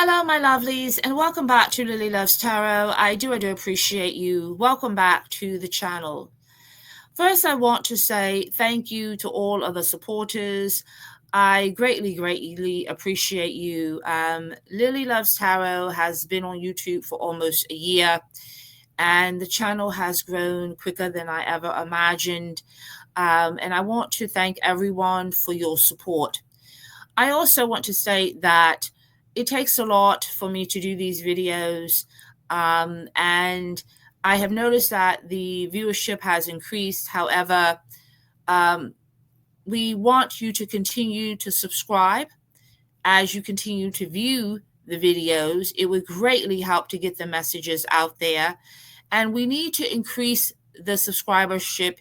Hello, my lovelies, and welcome back to Lilly Loves Tarot. I do appreciate you. Welcome back to the channel. First, I want to say thank you to all of the supporters. I greatly appreciate you. Lilly Loves Tarot has been on YouTube for almost a year, and the channel has grown quicker than I ever imagined. And I want to thank everyone for your support. I also want to state that it takes a lot for me to do these videos, and I have noticed that the viewership has increased. However, we want you to continue to subscribe as you continue to view the videos. It would greatly help to get the messages out there, and we need to increase the subscribership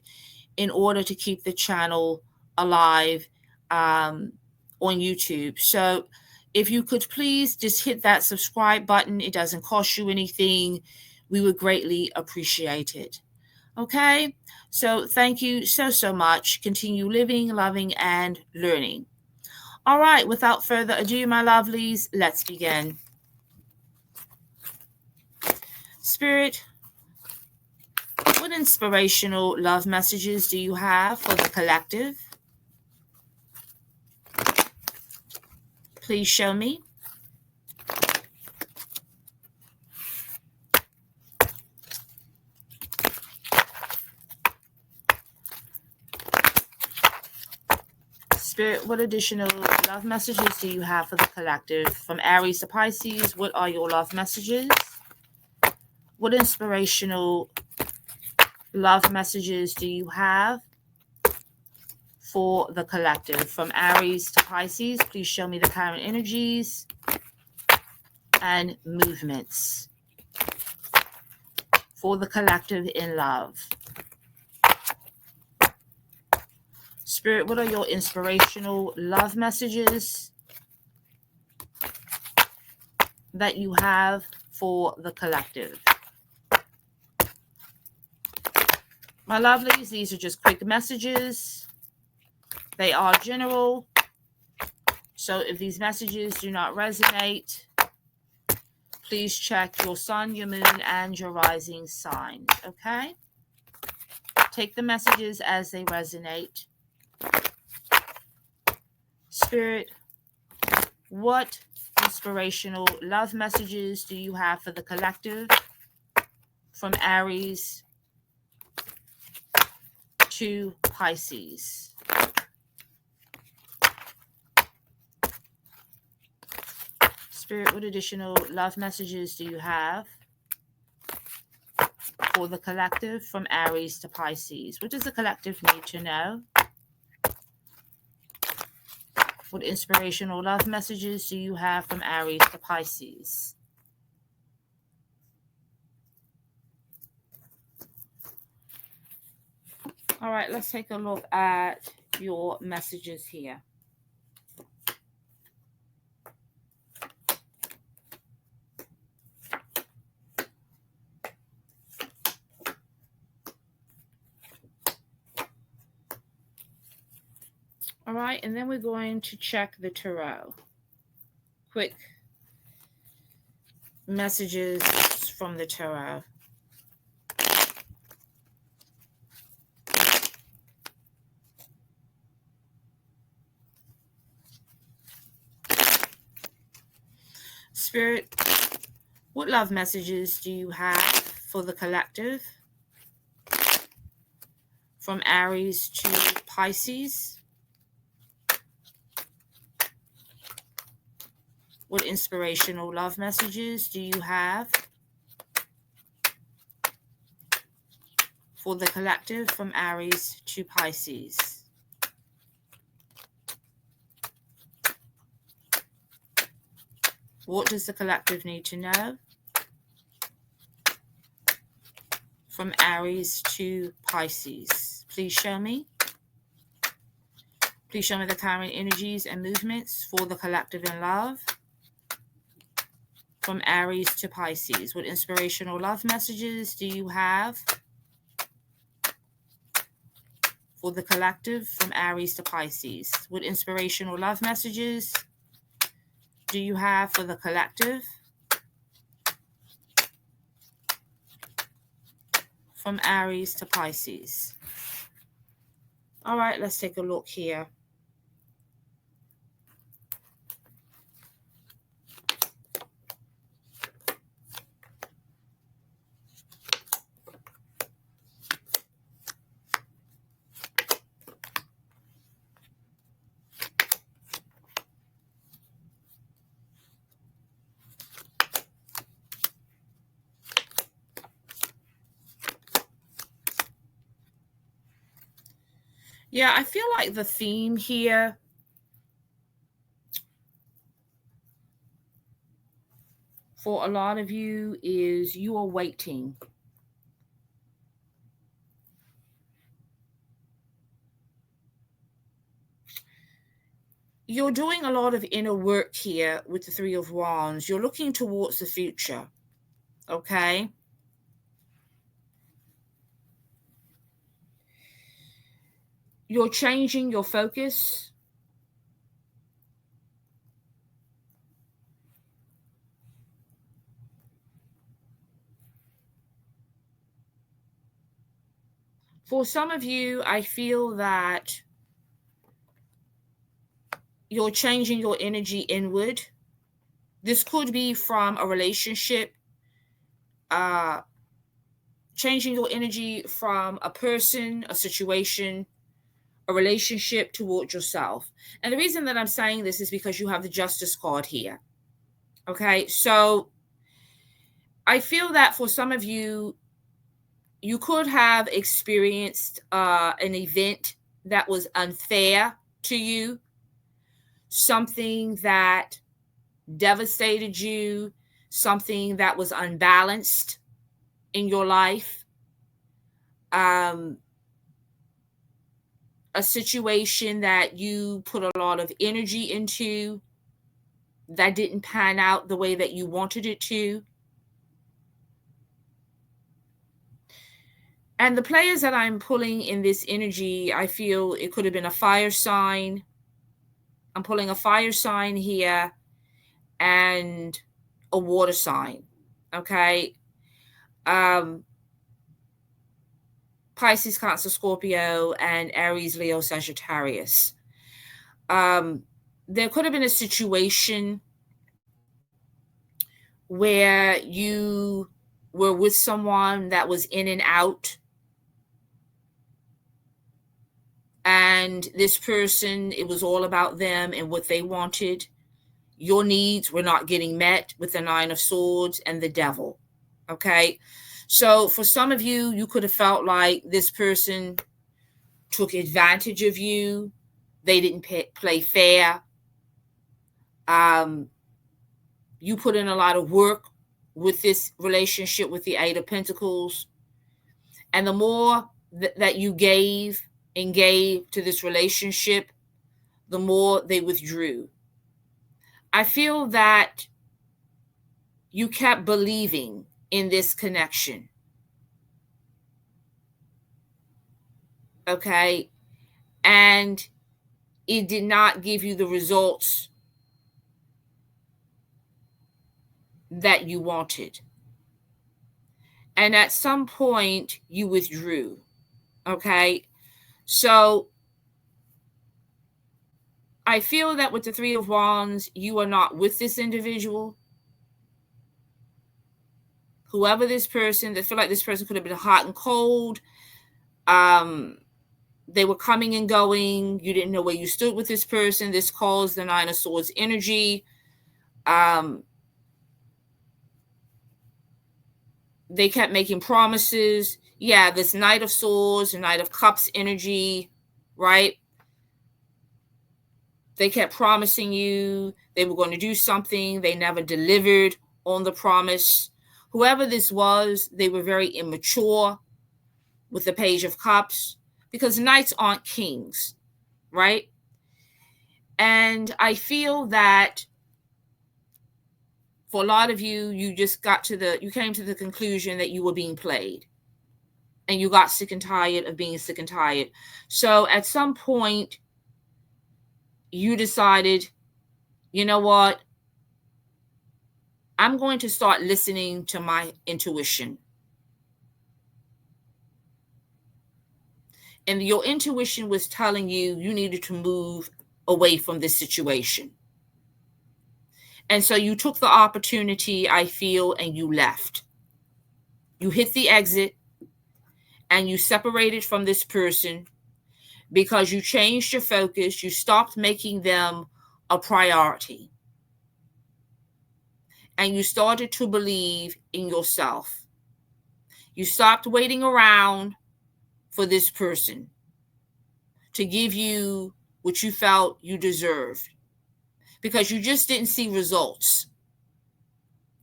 in order to keep the channel alive on YouTube. So if you could please just hit that subscribe button. It doesn't cost you anything. We would greatly appreciate it. Okay? So thank you so much. Continue living, loving, and learning. All right, without further ado, my lovelies, let's begin. Spirit, what inspirational love messages do you have for the collective? Please show me. Spirit, what additional love messages do you have for the collective? From Aries to Pisces, what are your love messages? What inspirational love messages do you have for the collective? From Aries to Pisces, please show me the current energies and movements for the collective in love. Spirit, what are your inspirational love messages that you have for the collective? My lovelies, these are just quick messages. They are general. So if these messages do not resonate, please check your sun, your moon, and your rising signs, okay? Take the messages as they resonate. Spirit, what inspirational love messages do you have for the collective? From Aries to Pisces. Spirit, what additional love messages do you have for the collective? From Aries to Pisces. What does the collective need to know? What inspirational love messages do you have from Aries to Pisces? All right, let's take a look at your messages here. All right, and then we're going to check the tarot. Quick messages from the tarot. Spirit, what love messages do you have for the collective? From Aries to Pisces. What inspirational love messages do you have for the collective? From Aries to Pisces. What does the collective need to know? From Aries to Pisces. Please show me. Please show me the current energies and movements for the collective in love. From Aries to Pisces. What inspirational love messages do you have for the collective? From Aries to Pisces. What inspirational love messages do you have for the collective? From Aries to Pisces. All right, let's take a look here. Yeah, I feel like the theme here for a lot of you is you are waiting. You're doing a lot of inner work here with the Three of Wands. You're looking towards the future, okay? You're changing your focus. For some of you, I feel that you're changing your energy inward. This could be from a relationship, changing your energy from a person, a situation, a relationship towards yourself. And the reason that I'm saying this is because you have the Justice card here. Okay, so I feel that for some of you, you could have experienced an event that was unfair to you, something that devastated you, something that was unbalanced in your life, a situation that you put a lot of energy into that didn't pan out the way that you wanted it to. And the players that I'm pulling in this energy, I feel it could have been a fire sign. I'm pulling a fire sign here and a water sign. Okay. Pisces, Cancer, Scorpio, and Aries, Leo, Sagittarius. There could have been a situation where you were with someone that was in and out, and this person, it was all about them and what they wanted. Your needs were not getting met with the Nine of Swords and the Devil. Okay. So for some of you, you could have felt like this person took advantage of you. They didn't play fair. You put in a lot of work with this relationship with the Eight of Pentacles. And the more that you gave and gave to this relationship, the more they withdrew. I feel that you kept believing in this connection. Okay. And it did not give you the results that you wanted. And at some point, you withdrew. Okay. So I feel that with the Three of Wands, you are not with this individual. Whoever this person, I feel like this person could have been hot and cold. They were coming and going. You didn't know where you stood with this person. This caused the Nine of Swords energy. They kept making promises. Yeah, this Knight of Swords, Knight of Cups energy, right? They kept promising you they were going to do something. They never delivered on the promise. Whoever this was, they were very immature with the Page of Cups, because knights aren't kings, right? And I feel that for a lot of you, you came to the conclusion that you were being played. And you got sick and tired of being sick and tired. So at some point, you decided, you know what? I'm going to start listening to my intuition. And your intuition was telling you needed to move away from this situation. And so you took the opportunity, I feel, and you left. You hit the exit and you separated from this person because you changed your focus. You stopped making them a priority. And you started to believe in yourself. You stopped waiting around for this person to give you what you felt you deserved, because you just didn't see results.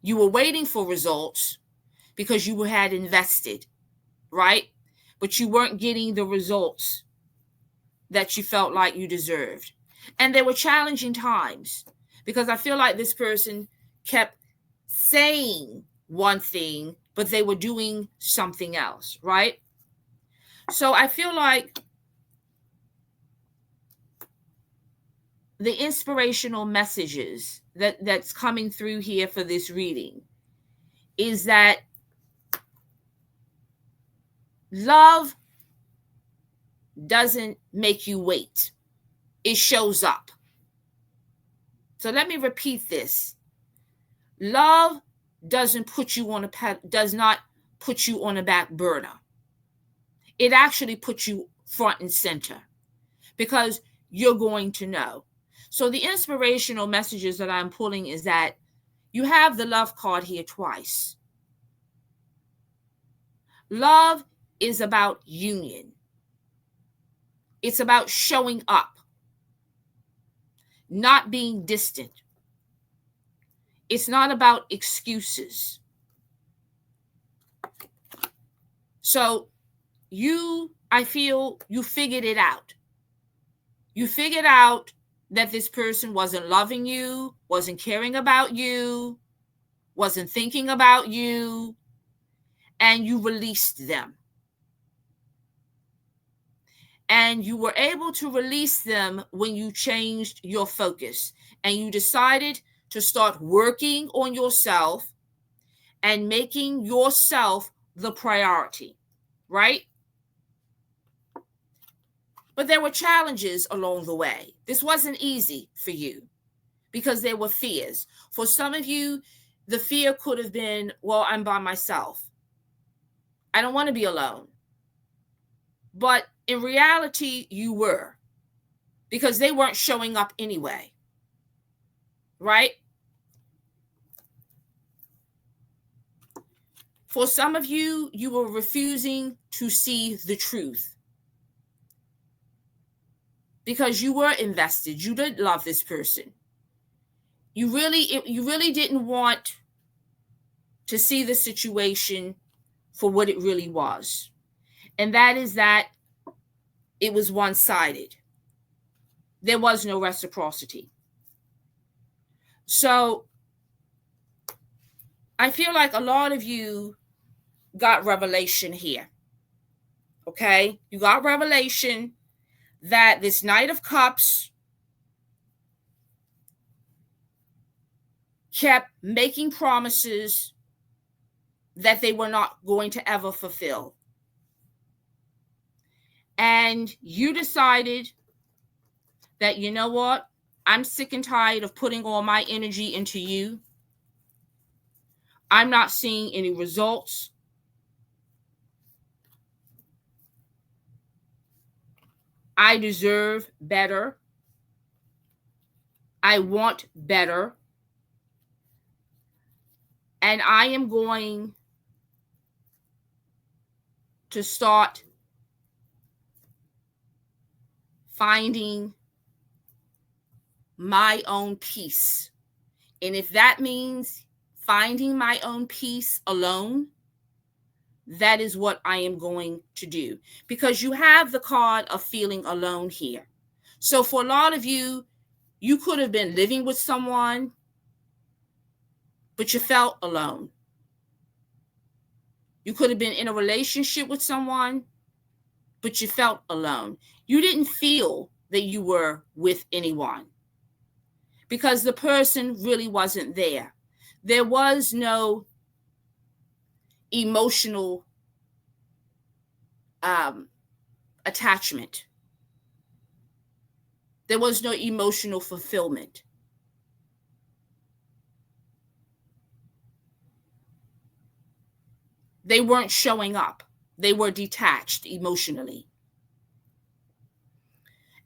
You were waiting for results because you had invested, right? But you weren't getting the results that you felt like you deserved. And there were challenging times because I feel like this person kept saying one thing, but they were doing something else, right? So I feel like the inspirational messages that's coming through here for this reading is that love doesn't make you wait. It shows up. So let me repeat this. Love does not put you on a back burner. It actually puts you front and center because you're going to know. So the inspirational messages that I'm pulling is that you have the love card here twice. Love is about union. It's about showing up, not being distant. It's not about excuses. So I feel you figured it out. You figured out that this person wasn't loving you, wasn't caring about you, wasn't thinking about you, and you released them. And you were able to release them when you changed your focus and you decided to start working on yourself and making yourself the priority, right? But there were challenges along the way. This wasn't easy for you because there were fears. For some of you, the fear could have been, well, I'm by myself. I don't want to be alone. But in reality, you were, because they weren't showing up anyway, right? For some of you, you were refusing to see the truth because you were invested. You did love this person. You really didn't want to see the situation for what it really was. And that is that it was one-sided. There was no reciprocity. So I feel like a lot of you got revelation here. Okay? You got revelation that this Knight of Cups kept making promises that they were not going to ever fulfill. And you decided that, you know what? I'm sick and tired of putting all my energy into you. I'm not seeing any results. I deserve better. I want better. And I am going to start finding my own peace. And if that means finding my own peace alone, that is what I am going to do. Because you have the card of feeling alone here. So for a lot of you, you could have been living with someone, but you felt alone. You could have been in a relationship with someone, but you felt alone. You didn't feel that you were with anyone because the person really wasn't there. there was no emotional attachment. There was no emotional fulfillment. They weren't showing up. They were detached emotionally.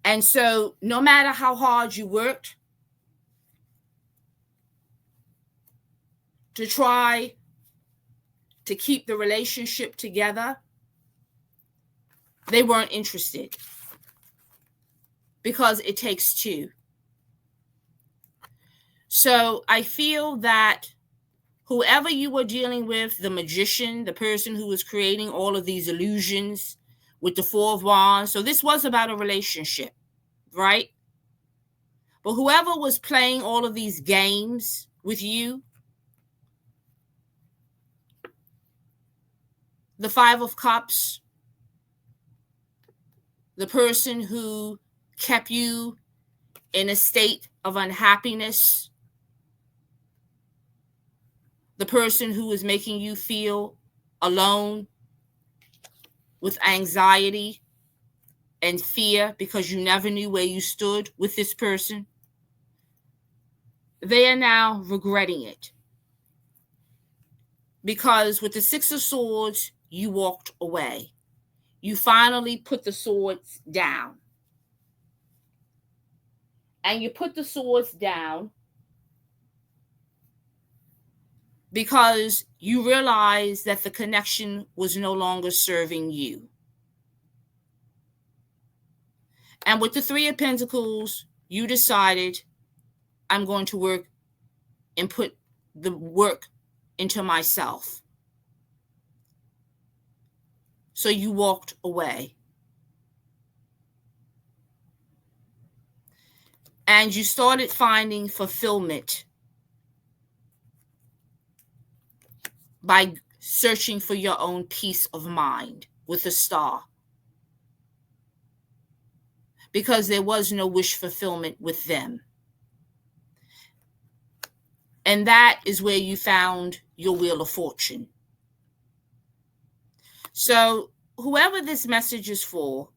And so no matter how hard you worked to try to keep the relationship together, they weren't interested, because it takes two. So I feel that whoever you were dealing with, the magician, the person who was creating all of these illusions with the Four of Wands, so this was about a relationship, right? But whoever was playing all of these games with you, the Five of Cups, the person who kept you in a state of unhappiness, the person who was making you feel alone with anxiety and fear because you never knew where you stood with this person, they are now regretting it. Because with the Six of Swords, you walked away. You finally put the swords down. And you put the swords down because you realized that the connection was no longer serving you. And with the Three of Pentacles, you decided, I'm going to work and put the work into myself. So you walked away. And you started finding fulfillment by searching for your own peace of mind with a star. Because there was no wish fulfillment with them. And that is where you found your Wheel of Fortune. So whoever this message is for,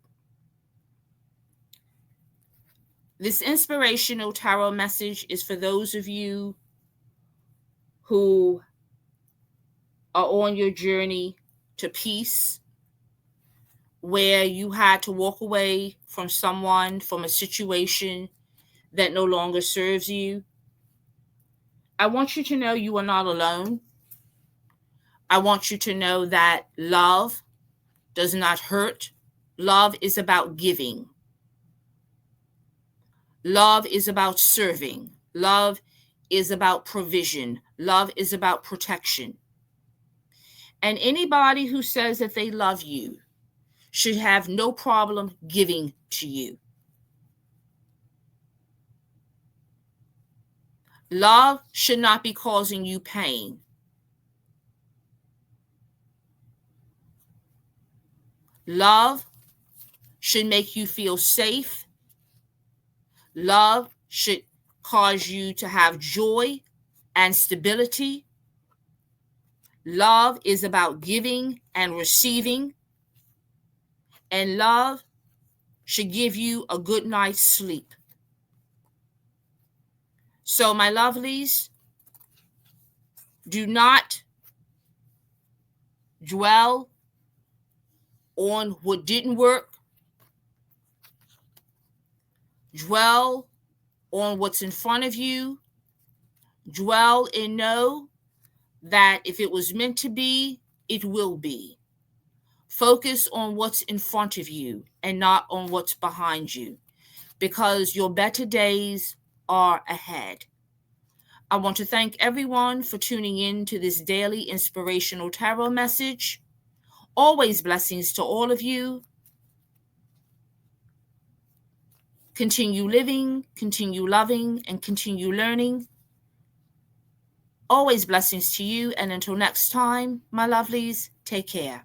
this inspirational tarot message is for those of you who are on your journey to peace, where you had to walk away from someone, from a situation that no longer serves you. I want you to know you are not alone. I want you to know that love does not hurt. Love is about giving. Love is about serving. Love is about provision. Love is about protection. And anybody who says that they love you should have no problem giving to you. Love should not be causing you pain. Love should make you feel safe. Love should cause you to have joy and stability. Love is about giving and receiving. And love should give you a good night's sleep. So, my lovelies, do not dwell on what didn't work. Dwell on what's in front of you. Dwell and know that if it was meant to be, it will be. Focus on what's in front of you and not on what's behind you, because your better days are ahead. I want to thank everyone for tuning in to this daily inspirational tarot message. Always blessings to all of you. Continue living, continue loving, and continue learning. Always blessings to you. And until next time, my lovelies, take care.